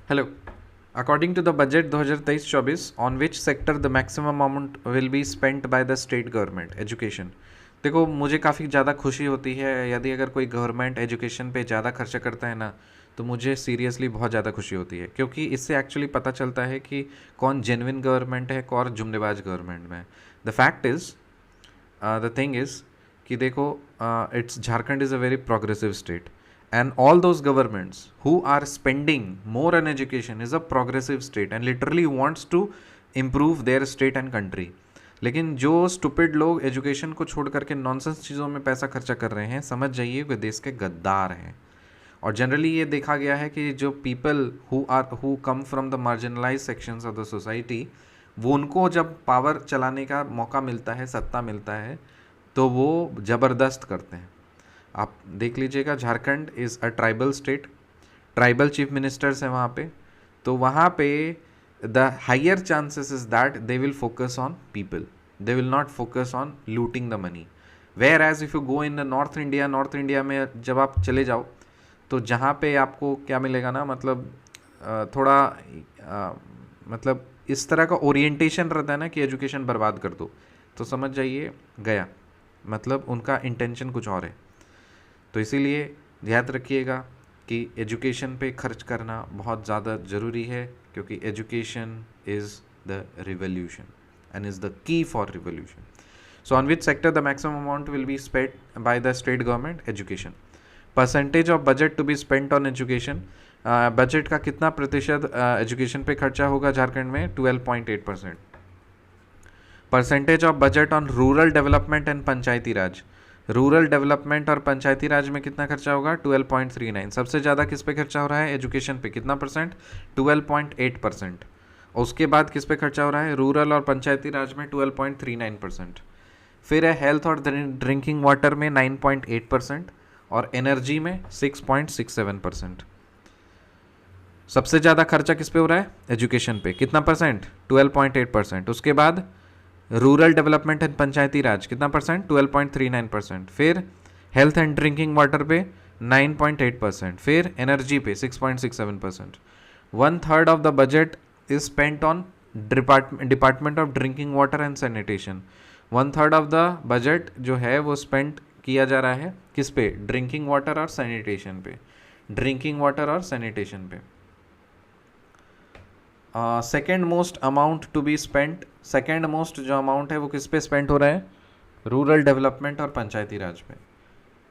Hello. According to the budget 2023-24, on which sector the maximum amount will be spent by the state government? Education. देखो मुझे काफ़ी ज़्यादा खुशी होती है यदि अगर कोई गवर्नमेंट एजुकेशन पे ज़्यादा खर्चा करता है ना, तो मुझे सीरियसली बहुत ज़्यादा खुशी होती है, क्योंकि इससे एक्चुअली पता चलता है कि कौन जेन्युइन गवर्नमेंट है, कौन जुमलेबाज गवर्नमेंट में। The fact is the thing is कि देखो, it's Jharkhand is a very progressive state, and all those governments who are spending more on education is a progressive state and literally wants to improve their state and country. लेकिन जो stupid लोग education को छोड़ करके nonsense चीज़ों में पैसा खर्चा कर रहे हैं, समझ जाइए वे देश के गद्दार हैं। और जनरली ये देखा गया है कि जो people who come from the marginalize sections of the society, वो उनको जब पावर चलाने का मौका मिलता है, सत्ता मिलता है, तो वो ज़बरदस्त करते हैं। आप देख लीजिएगा, Jharkhand is a tribal state, tribal chief ministers हैं वहाँ पे, तो वहाँ पे the higher chances is that they will focus on people, they will not focus on looting the money. Whereas if you go in the north India में जब आप चले जाओ, तो जहाँ पे आपको क्या मिलेगा ना, मतलब थोड़ा मतलब इस तरह का ओरिएंटेशन रहता है ना कि एजुकेशन बर्बाद कर दो, तो समझ जाइए गया, मतलब उनका इंटेंशन कुछ और है। तो इसीलिए याद रखिएगा कि एजुकेशन पे खर्च करना बहुत ज़्यादा ज़रूरी है, क्योंकि education is the revolution and is the key for revolution. So on which sector the maximum amount will be spent by the state government? Education. Percentage of budget to be spent on education, budget का कितना प्रतिशत education पे खर्चा होगा झारखंड में? 12.8%। Percentage of budget on rural development and panchayati Raj, rural development और पंचायती राज में कितना खर्चा होगा? 12.39। सबसे ज़्यादा किस पे खर्चा हो रहा है? एजुकेशन पे। कितना परसेंट? 12.8%। और उसके बाद किस पे खर्चा हो रहा है? रूरल और पंचायती राज में 12.39%। फिर है हेल्थ और ड्रिंकिंग वाटर में 9.8% और एनर्जी में 6.67%। सबसे ज़्यादा खर्चा किस पे हो रहा है? एजुकेशन पे। कितना परसेंट? 12.8%। उसके बाद रूरल डेवलपमेंट एंड पंचायती राज कितना परसेंट? 12.39%। फिर हेल्थ एंड ड्रिंकिंग वाटर पे 9.8%। फिर एनर्जी पे 6.67%। 1/3 of the budget is spent on department of drinking water and sanitation. 1/3 of the budget जो है वो स्पेंड किया जा रहा है किस पे? ड्रिंकिंग वाटर और सैनिटेशन पे। ड्रिंकिंग वाटर और सैनिटेशन पे। Second most amount to be spent, second most जो अमाउंट है वो किस पे स्पेंड हो रहा है? रूरल डेवलपमेंट और पंचायती राज पे।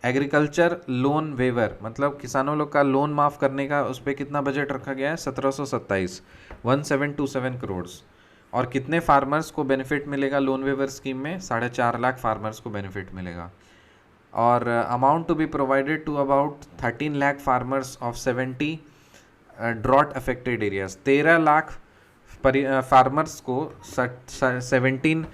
एग्रीकल्चर लोन वेवर, मतलब किसानों लोग का लोन माफ़ करने का, उस पर कितना बजट रखा गया है? 1727, 1727 करोड़। और कितने फार्मर्स को बेनिफिट मिलेगा लोन वेवर स्कीम में? 4.5 लाख फार्मर्स को बेनिफिट मिलेगा। और amount to be provided to about 13 lakh farmers of 70 drought affected areas. 13 lakh farmers को 70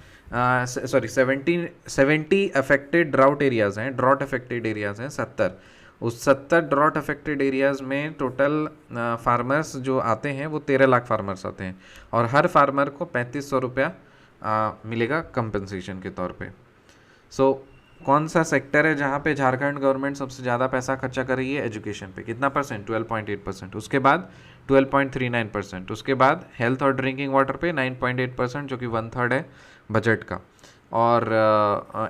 अफेक्टेड ड्राउट एरियाज़ हैं, ड्रॉट अफेक्टेड एरियाज़ हैं 70। उस 70 ड्रॉट अफेक्टेड एरियाज़ में टोटल फार्मर्स जो आते हैं वो 13 लाख फार्मर्स आते हैं, और हर फार्मर को 3500 रुपया मिलेगा कंपनसेशन के तौर पे। सो कौन सा सेक्टर है जहाँ पे झारखंड गवर्नमेंट सबसे ज़्यादा पैसा खर्चा कर रही है? एजुकेशन पे। कितना परसेंट? 12.8%। उसके बाद 12.39%। उसके बाद हेल्थ और ड्रिंकिंग वाटर पे 9.8%, जो कि 1/3 है बजट का। और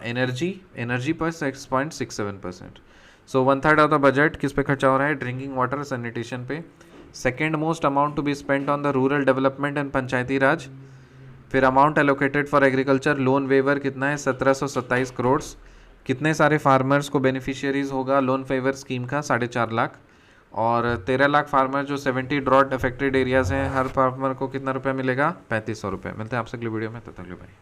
एनर्जी पर 6.67%। सो 1/3 ऑफ द बजट किस पे खर्चा हो रहा है? ड्रिंकिंग वाटर सैनिटेशन पे। Second most amount to be spent on the rural development and panchayati raj. फिर amount allocated for agriculture loan waiver कितना है? 1727 करोड़। कितने सारे फार्मर्स को बेनिफिशियरीज होगा लोन फेवर स्कीम का? 4.5 लाख। और 13 लाख फार्मर जो 70 ड्रॉट अफेक्टेड एरियाज हैं, हर फार्मर को कितना रुपया मिलेगा? 3500 रुपये। मिलते हैं आपसे अगली वीडियो में, तब तक के लिए बाय।